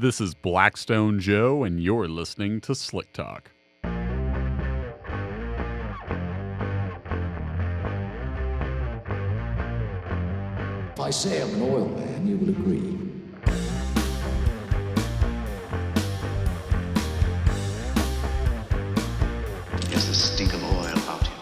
This is Blackstone Joe, and you're listening to Slick Talk. If I say I'm an oil man, you will agree. There's the stink of oil about him.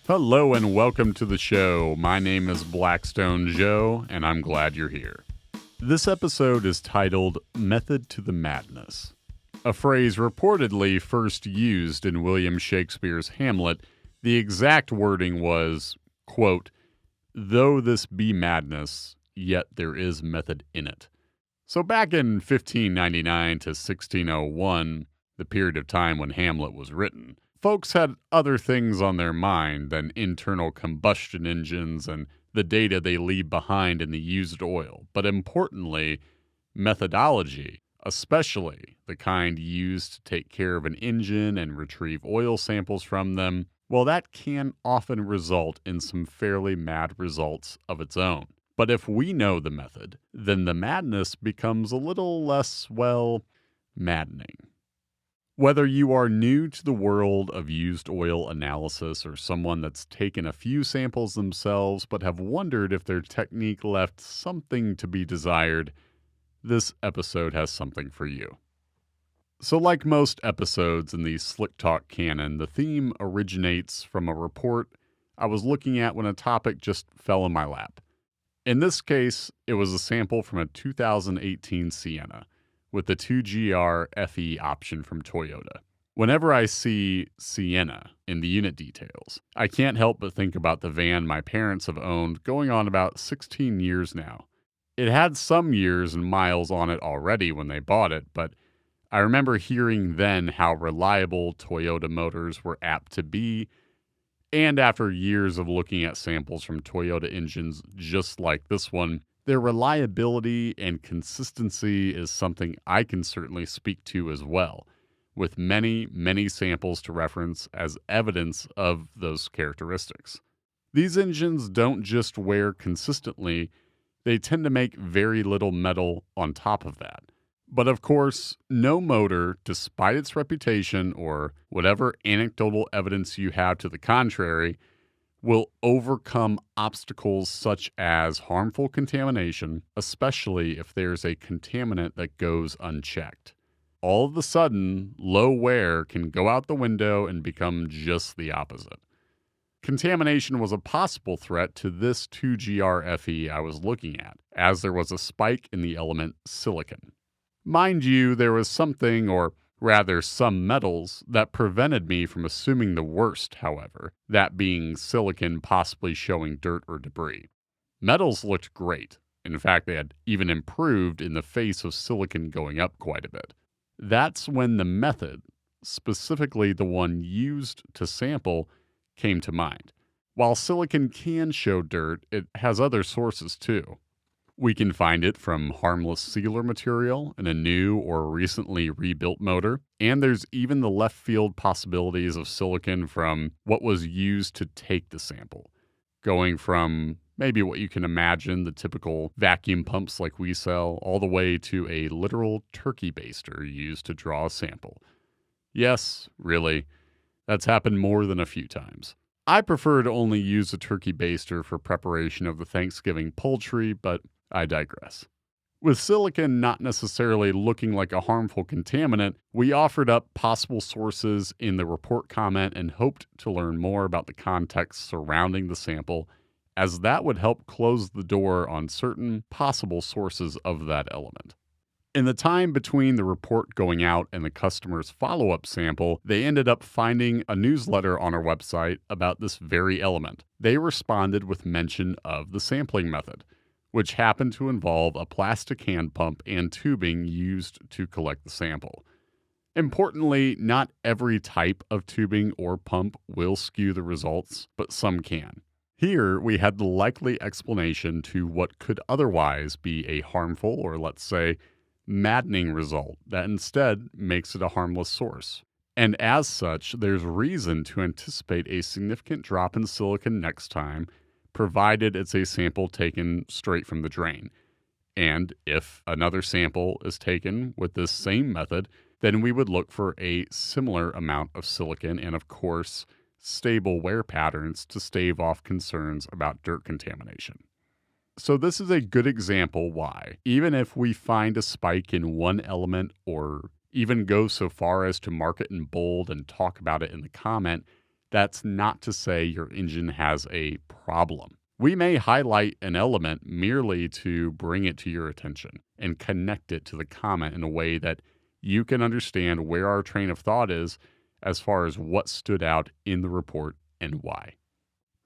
Hello and welcome to the show. My name is Blackstone Joe, and I'm glad you're here. This episode is titled Method to the Madness, a phrase reportedly first used in William Shakespeare's Hamlet. The exact wording was, quote, "Though this be madness, yet there is method in it." So back in 1599 to 1601, the period of time when Hamlet was written, folks had other things on their mind than internal combustion engines and the data they leave behind in the used oil, but importantly, methodology, especially the kind used to take care of an engine and retrieve oil samples from them. Well, that can often result in some fairly mad results of its own. But if we know the method, then the madness becomes a little less, well, maddening. Whether you are new to the world of used oil analysis or someone that's taken a few samples themselves but have wondered if their technique left something to be desired, this episode has something for you. So like most episodes in the Slick Talk canon, the theme originates from a report I was looking at when a topic just fell in my lap. In this case, it was a sample from a 2018 Sienna with the 2GR FE option from Toyota. Whenever I see Sienna in the unit details, I can't help but think about the van my parents have owned going on about 16 years now. It had some years and miles on it already when they bought it, but I remember hearing then how reliable Toyota motors were apt to be, and after years of looking at samples from Toyota engines just like this one, their reliability and consistency is something I can certainly speak to as well, with many, many samples to reference as evidence of those characteristics. These engines don't just wear consistently, they tend to make very little metal on top of that. But of course, no motor, despite its reputation or whatever anecdotal evidence you have to the contrary, will overcome obstacles such as harmful contamination, especially if there's a contaminant that goes unchecked. All of a sudden, low wear can go out the window and become just the opposite. Contamination was a possible threat to this 2GR FE I was looking at, as there was a spike in the element silicon. Mind you, there was something, or rather some metals, that prevented me from assuming the worst, however, that being silicon possibly showing dirt or debris. Metals looked great. In fact, they had even improved in the face of silicon going up quite a bit. That's when the method, specifically the one used to sample, came to mind. While silicon can show dirt, it has other sources too. We can find it from harmless sealer material in a new or recently rebuilt motor, and there's even the left field possibilities of silicon from what was used to take the sample, going from maybe what you can imagine, the typical vacuum pumps like we sell, all the way to a literal turkey baster used to draw a sample. Yes, really, that's happened more than a few times. I prefer to only use a turkey baster for preparation of the Thanksgiving poultry, but I digress. With silicon not necessarily looking like a harmful contaminant, we offered up possible sources in the report comment and hoped to learn more about the context surrounding the sample, as that would help close the door on certain possible sources of that element. In the time between the report going out and the customer's follow-up sample, they ended up finding a newsletter on our website about this very element. They responded with mention of the sampling method, which happened to involve a plastic hand pump and tubing used to collect the sample. Importantly, not every type of tubing or pump will skew the results, but some can. Here, we had the likely explanation to what could otherwise be a harmful, or let's say, maddening result that instead makes it a harmless source. And as such, there's reason to anticipate a significant drop in silicon next time, provided it's a sample taken straight from the drain. And if another sample is taken with this same method, then we would look for a similar amount of silicon and, of course, stable wear patterns to stave off concerns about dirt contamination. So this is a good example why, even if we find a spike in one element or even go so far as to mark it in bold and talk about it in the comment, that's not to say your engine has a problem. We may highlight an element merely to bring it to your attention and connect it to the comment in a way that you can understand where our train of thought is as far as what stood out in the report and why.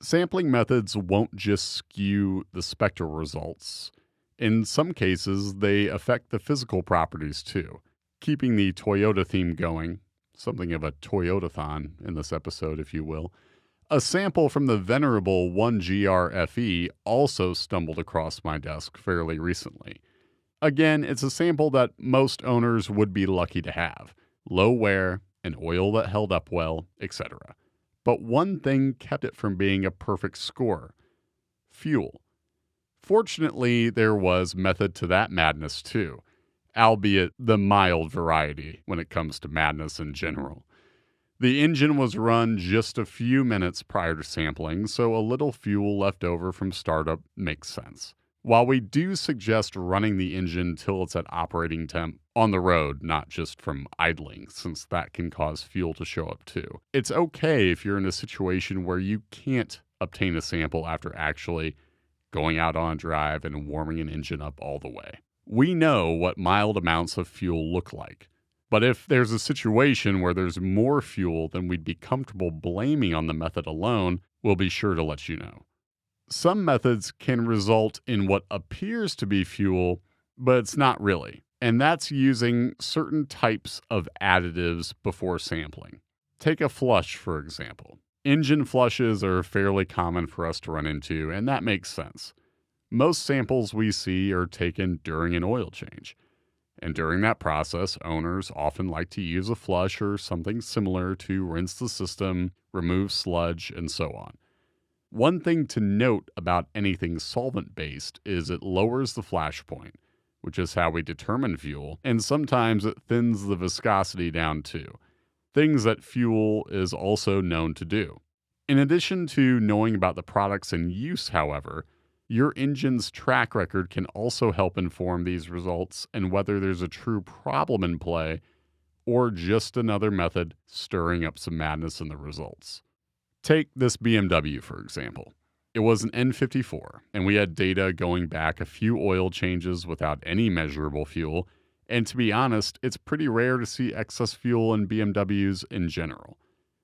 Sampling methods won't just skew the spectral results. In some cases, they affect the physical properties too. Keeping the Toyota theme going, something of a Toyotathon in this episode, if you will, a sample from the venerable 1GR FE also stumbled across my desk fairly recently. Again, it's a sample that most owners would be lucky to have. Low wear, an oil that held up well, etc. But one thing kept it from being a perfect score: fuel. Fortunately, there was method to that madness too, albeit the mild variety when it comes to madness in general. The engine was run just a few minutes prior to sampling, so a little fuel left over from startup makes sense. While we do suggest running the engine till it's at operating temp on the road, not just from idling, since that can cause fuel to show up too. It's okay if you're in a situation where you can't obtain a sample after actually going out on a drive and warming an engine up all the way. We know what mild amounts of fuel look like. But if there's a situation where there's more fuel than we'd be comfortable blaming on the method alone, we'll be sure to let you know. Some methods can result in what appears to be fuel, but it's not really. And that's using certain types of additives before sampling. Take a flush, for example. Engine flushes are fairly common for us to run into, and that makes sense. Most samples we see are taken during an oil change. And during that process, owners often like to use a flush or something similar to rinse the system, remove sludge, and so on. One thing to note about anything solvent-based is it lowers the flash point, which is how we determine fuel, and sometimes it thins the viscosity down too, things that fuel is also known to do. In addition to knowing about the products in use, however, your engine's track record can also help inform these results and whether there's a true problem in play or just another method stirring up some madness in the results. Take this BMW, for example. It was an N54, and we had data going back a few oil changes without any measurable fuel, and to be honest, it's pretty rare to see excess fuel in BMWs in general.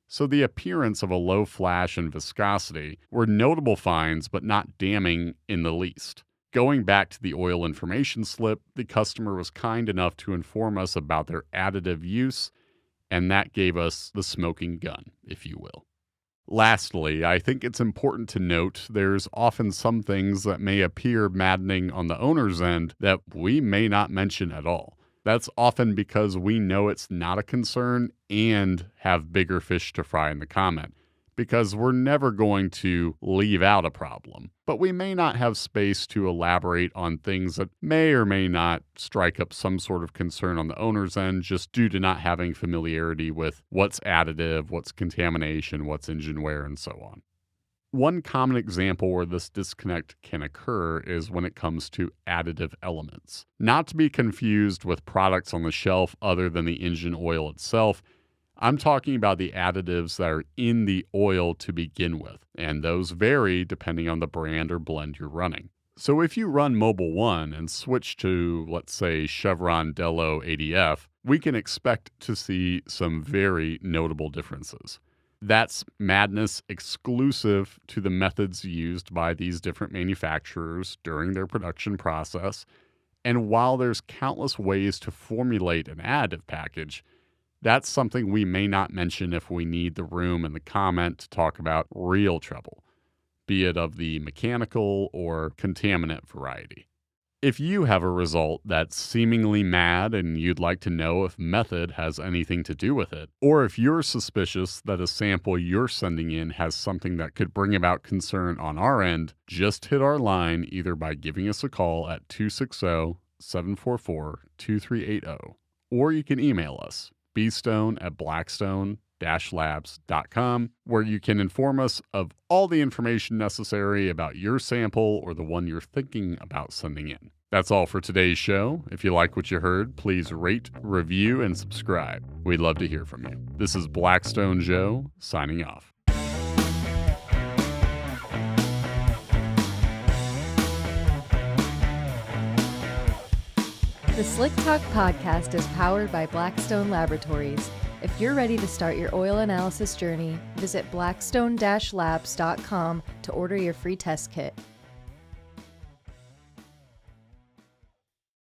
So the appearance of a low flash and viscosity were notable finds, but not damning in the least. Going back to the oil information slip, the customer was kind enough to inform us about their additive use, and that gave us the smoking gun, if you will. Lastly, I think it's important to note there's often some things that may appear maddening on the owner's end that we may not mention at all. That's often because we know it's not a concern and have bigger fish to fry in the comment, because we're never going to leave out a problem. But we may not have space to elaborate on things that may or may not strike up some sort of concern on the owner's end just due to not having familiarity with what's additive, what's contamination, what's engine wear, and so on. One common example where this disconnect can occur is when it comes to additive elements. Not to be confused with products on the shelf other than the engine oil itself, I'm talking about the additives that are in the oil to begin with, and those vary depending on the brand or blend you're running. So if you run Mobil 1 and switch to, let's say, Chevron Delo ADF, we can expect to see some very notable differences. That's madness exclusive to the methods used by these different manufacturers during their production process. And while there's countless ways to formulate an additive package, that's something we may not mention if we need the room in the comment to talk about real trouble, be it of the mechanical or contaminant variety. If you have a result that's seemingly mad and you'd like to know if method has anything to do with it, or if you're suspicious that a sample you're sending in has something that could bring about concern on our end, just hit our line either by giving us a call at 260-744-2380, or you can email us, bstone@blackstone-labs.com, where you can inform us of all the information necessary about your sample or the one you're thinking about sending in. That's all for today's show. If you like what you heard, please rate, review, and subscribe. We'd love to hear from you. This is Blackstone Joe, signing off. The Slick Talk podcast is powered by Blackstone Laboratories. If you're ready to start your oil analysis journey, visit blackstone-labs.com to order your free test kit.